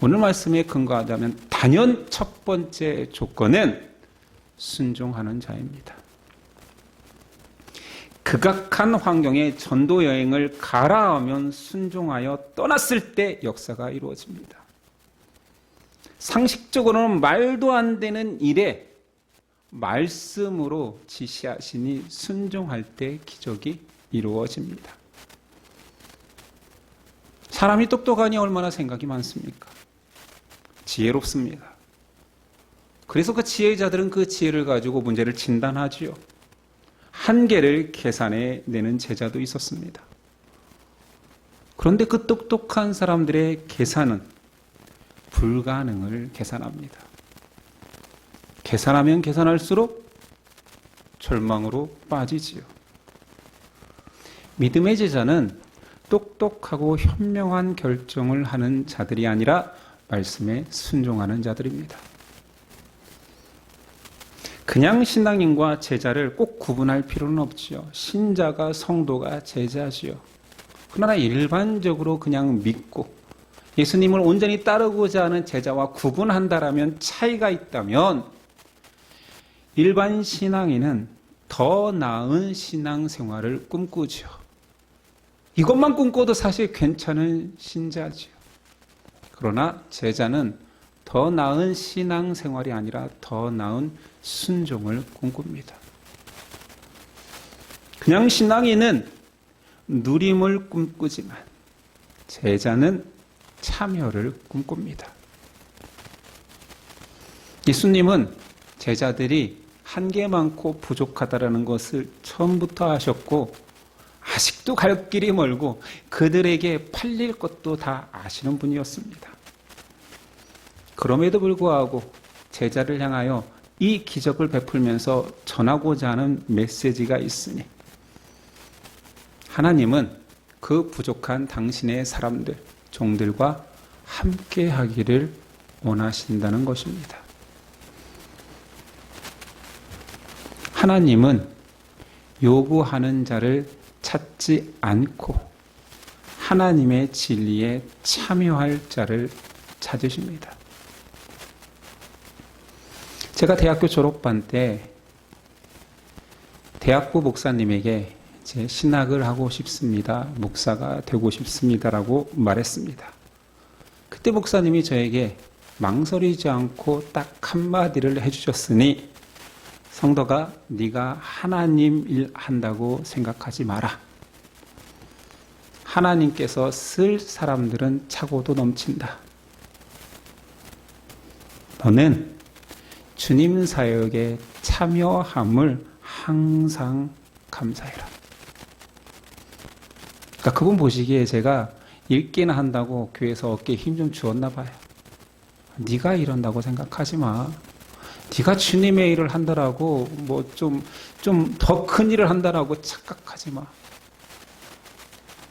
오늘 말씀에 근거하자면 단연 첫 번째 조건은 순종하는 자입니다. 극악한 환경에 전도 여행을 가라하면 순종하여 떠났을 때 역사가 이루어집니다. 상식적으로는 말도 안 되는 일에 말씀으로 지시하시니 순종할 때 기적이 이루어집니다. 사람이 똑똑하니 얼마나 생각이 많습니까? 지혜롭습니다. 그래서 그 지혜자들은 그 지혜를 가지고 문제를 진단하지요. 한계를 계산해내는 제자도 있었습니다. 그런데 그 똑똑한 사람들의 계산은 불가능을 계산합니다. 계산하면 계산할수록 절망으로 빠지지요. 믿음의 제자는 똑똑하고 현명한 결정을 하는 자들이 아니라 말씀에 순종하는 자들입니다. 그냥 신앙인과 제자를 꼭 구분할 필요는 없지요. 신자가 성도가 제자지요. 그러나 일반적으로 그냥 믿고 예수님을 온전히 따르고자 하는 제자와 구분한다라면 차이가 있다면 일반 신앙인은 더 나은 신앙생활을 꿈꾸죠. 이것만 꿈꿔도 사실 괜찮은 신자지요. 그러나 제자는 더 나은 신앙생활이 아니라 더 나은 순종을 꿈꿉니다. 그냥 신앙인은 누림을 꿈꾸지만 제자는 참여를 꿈꿉니다. 예수님은 제자들이 한계 많고 부족하다라는 것을 처음부터 아셨고 아직도 갈 길이 멀고 그들에게 팔릴 것도 다 아시는 분이었습니다. 그럼에도 불구하고 제자를 향하여 이 기적을 베풀면서 전하고자 하는 메시지가 있으니 하나님은 그 부족한 당신의 사람들, 종들과 함께 하기를 원하신다는 것입니다. 하나님은 요구하는 자를 찾지 않고 하나님의 진리에 참여할 자를 찾으십니다. 제가 대학교 졸업반 때 대학부 목사님에게 제 신학을 하고 싶습니다. 목사가 되고 싶습니다라고 말했습니다. 그때 목사님이 저에게 망설이지 않고 딱 한마디를 해주셨으니 성도가 네가 하나님 일 한다고 생각하지 마라. 하나님께서 쓸 사람들은 차고도 넘친다. 너는 주님 사역에 참여함을 항상 감사해라. 그러니까 그분 보시기에 제가 읽기나 한다고 교회에서 어깨에 힘 좀 주었나 봐요. 네가 이런다고 생각하지 마. 네가 주님의 일을 한다라고 뭐 좀 더 큰 일을 한다라고 착각하지 마.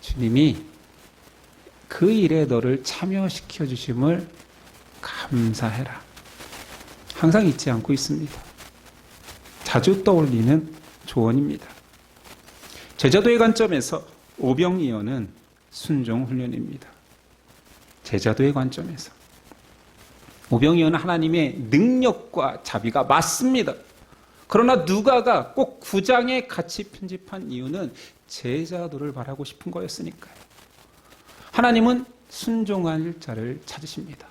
주님이 그 일에 너를 참여시켜 주심을 감사해라. 항상 잊지 않고 있습니다. 자주 떠올리는 조언입니다. 제자도의 관점에서 오병이어는 순종 훈련입니다. 제자도의 관점에서 오병이어는 하나님의 능력과 자비가 맞습니다. 그러나 누가가 꼭 9장에 같이 편집한 이유는 제자도를 바라고 싶은 거였으니까요. 하나님은 순종할 자를 찾으십니다.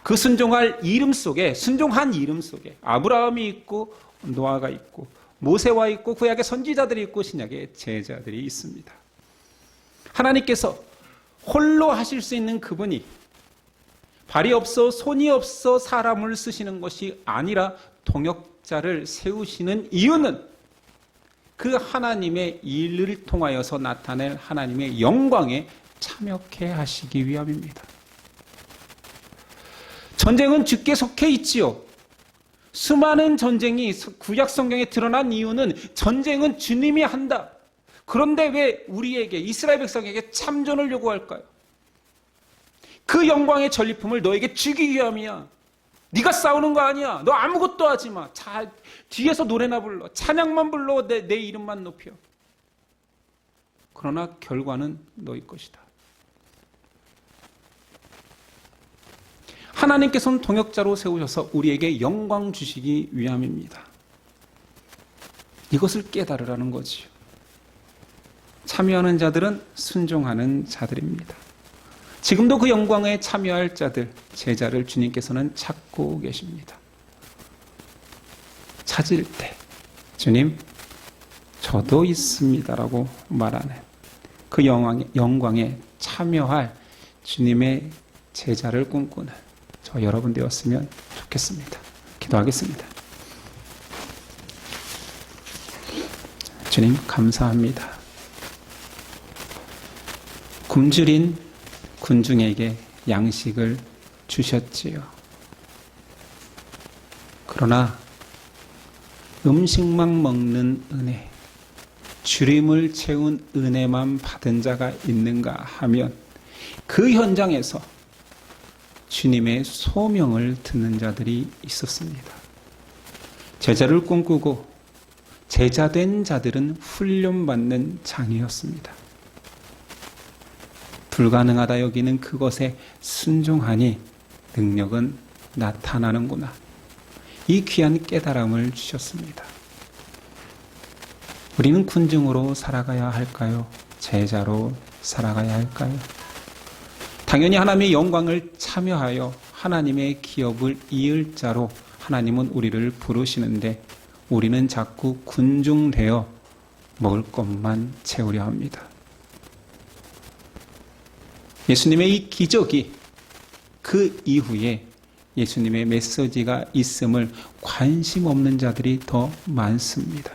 그 순종한 이름 속에 아브라함이 있고 노아가 있고 모세와 있고 구약의 선지자들이 있고 신약의 제자들이 있습니다. 하나님께서 홀로 하실 수 있는 그분이 발이 없어 손이 없어 사람을 쓰시는 것이 아니라 동역자를 세우시는 이유는 그 하나님의 일을 통하여서 나타낼 하나님의 영광에 참여케 하시기 위함입니다. 전쟁은 주께 속해 있지요. 수많은 전쟁이 구약 성경에 드러난 이유는 전쟁은 주님이 한다. 그런데 왜 우리에게 이스라엘 백성에게 참전을 요구할까요? 그 영광의 전리품을 너에게 주기 위함이야. 네가 싸우는 거 아니야. 너 아무것도 하지 마. 뒤에서 노래나 불러. 찬양만 불러. 내 이름만 높여. 그러나 결과는 너희 것이다. 하나님께서는 동역자로 세우셔서 우리에게 영광 주시기 위함입니다. 이것을 깨달으라는 거지요. 참여하는 자들은 순종하는 자들입니다. 지금도 그 영광에 참여할 자들, 제자를 주님께서는 찾고 계십니다. 찾을 때 주님, 저도 있습니다라고 말하는 그 영광에 참여할 주님의 제자를 꿈꾸는 저 여러분 되었으면 좋겠습니다. 기도하겠습니다. 주님 감사합니다. 굶주린 군중에게 양식을 주셨지요. 그러나 음식만 먹는 은혜, 주림을 채운 은혜만 받은 자가 있는가 하면 그 현장에서 주님의 소명을 듣는 자들이 있었습니다. 제자를 꿈꾸고 제자된 자들은 훈련받는 장이었습니다. 불가능하다 여기는 그것에 순종하니 능력은 나타나는구나. 이 귀한 깨달음을 주셨습니다. 우리는 군중으로 살아가야 할까요? 제자로 살아가야 할까요? 당연히 하나님의 영광을 참여하여 하나님의 기업을 이을 자로 하나님은 우리를 부르시는데 우리는 자꾸 군중되어 먹을 것만 채우려 합니다. 예수님의 이 기적이 그 이후에 예수님의 메시지가 있음을 관심 없는 자들이 더 많습니다.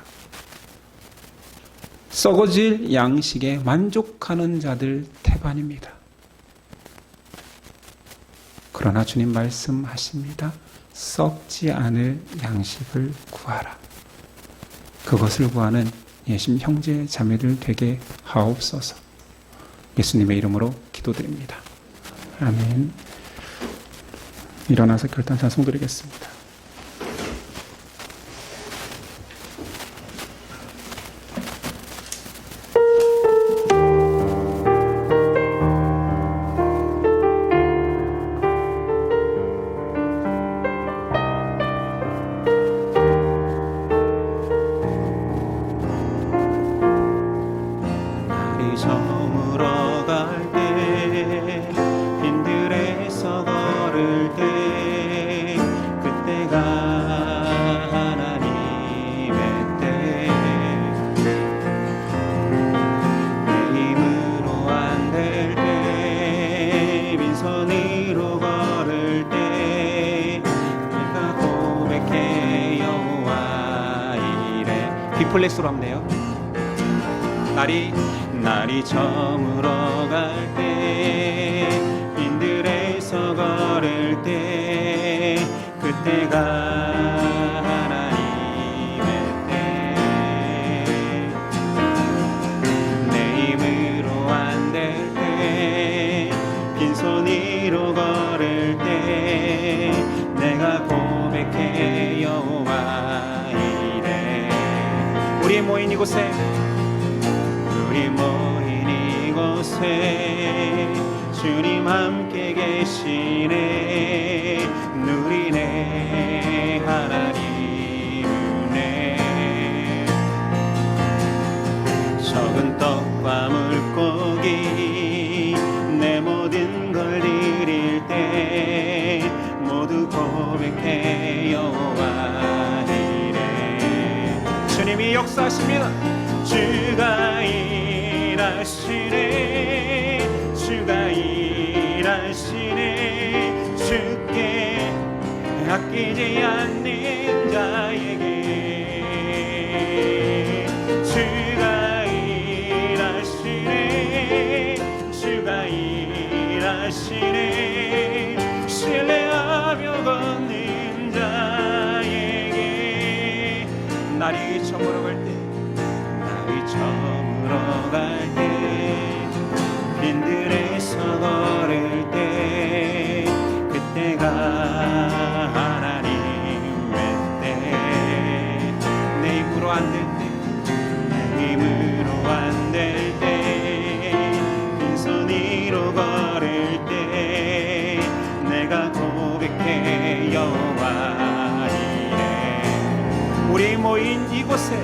썩어질 양식에 만족하는 자들 태반입니다. 그러나 주님 말씀하십니다. 썩지 않을 양식을 구하라. 그것을 구하는 예심 형제 자매들 되게 하옵소서. 예수님의 이름으로 기도드립니다. 아멘. 일어나서 결단 찬송 드리겠습니다. 리플렉스로 하면 돼요. 날이 저물어 갈 때, 빈들에서 걸을 때, 그때가 하나님의 때. 내 힘으로 안 될 때, 빈손으로 걸을 때, 내가 고백해 여호와 이래. 우리 모인 이곳에 주님 함께 계시네. 누리네 하나님 은혜. 적은 떡과 물고기 내 모든 걸 드릴 때 모두 고백해 여호와 이래. 주님이 역사하십니다. 주가 일하시네. 주가 일하시네. 주께 아끼지 않는 자에게 주가 일하시네. 주가 일하시네. 신뢰하며 걷는 자에게. 날이 저물어 갈 때, 날이 저물어 갈 때, 빈들에서 걸을 때, 그때가 하나님의 때. 내 힘으로 안 될 때, 내 힘으로 안 될 때, 빈손으로 걸을 때, 내가 고백해 여호와 이래. 우리 모인 이곳에,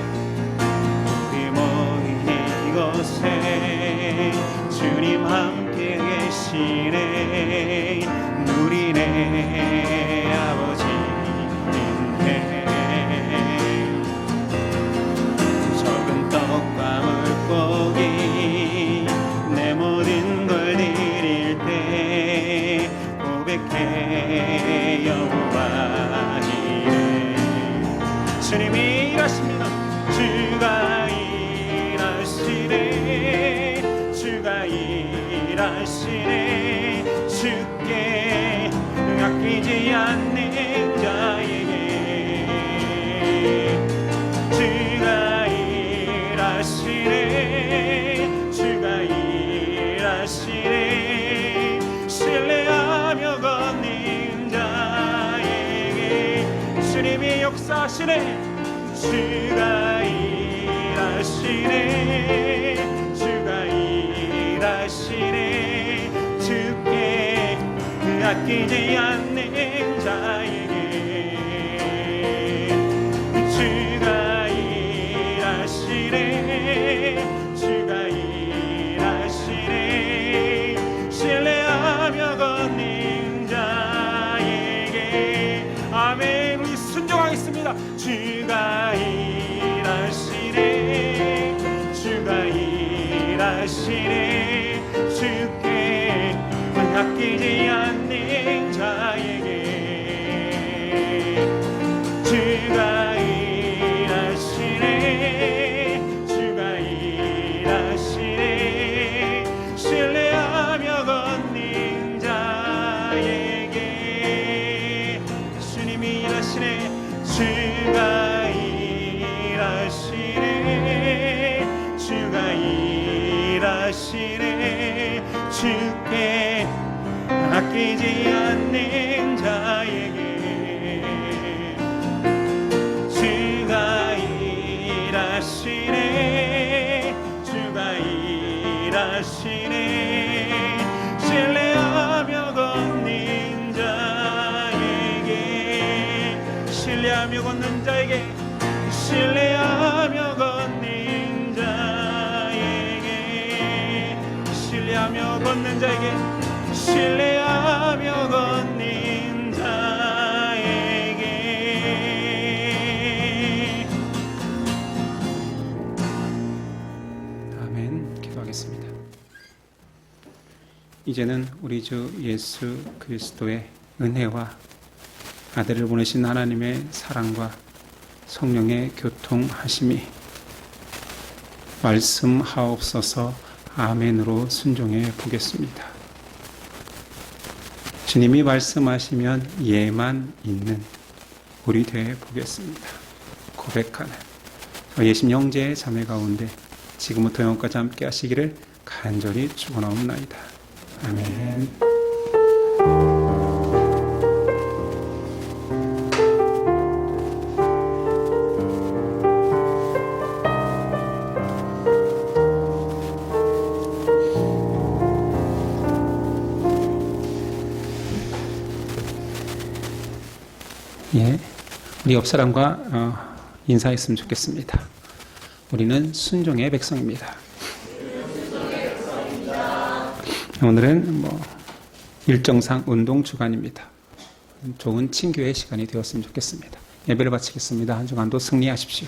주님 함께 계시네. 누리네 아버지 은혜. 적은 떡과 물고기 내 모든 걸 드릴 때 고백해 여호와 이래. 주님이 일하십니다. 주가 일하시네. 주가 일하시네. 주께 아끼지 않는 자에게 주가 일하시네. 주가 일하시네. 신뢰하며 걷는 자에게 주님이 역사하시네. 주가 일하시네. 주가 일하시네. 주께 아끼지 않는 자에게 주가 일하시네. 주가 일하시네. 신뢰하며 걷는 자에게. 아멘. 우리 순종하겠습니다. 주가 일하시네. 주가 일하시네. 주께 아끼지 않는 자에게 주가 일하시네. 주가 일하시네. 신뢰하며 걷는 자에게 주님이 일하시네. 주가 일하시네. 주가 일하시네. 주께 아끼지 않는 자에게 주가 일하시네. 주가 일하시네. 신뢰하며 걷는 자에게 신뢰하며 걷는 자에게 신뢰하며 걷는 자에게 신뢰하며 걷는 자에게 신뢰하며 걷는 자에게. 아멘. 기도하겠습니다. 이제는 우리 주 예수 그리스도의 은혜와 아들을 보내신 하나님의 사랑과 성령의 교통하심이 말씀하옵소서. 아멘으로 순종해 보겠습니다. 주님이 말씀하시면 예만 있는 우리 되어 보겠습니다. 고백하는 예심 형제의 자매 가운데 지금부터 영원까지 함께 하시기를 간절히 축원하옵나이다. 아멘. 예, 우리 옆 사람과 인사했으면 좋겠습니다. 우리는 순종의 백성입니다. 오늘은 일정상 운동 주간입니다. 좋은 친교의 시간이 되었으면 좋겠습니다. 예배를 바치겠습니다. 한 주간도 승리하십시오.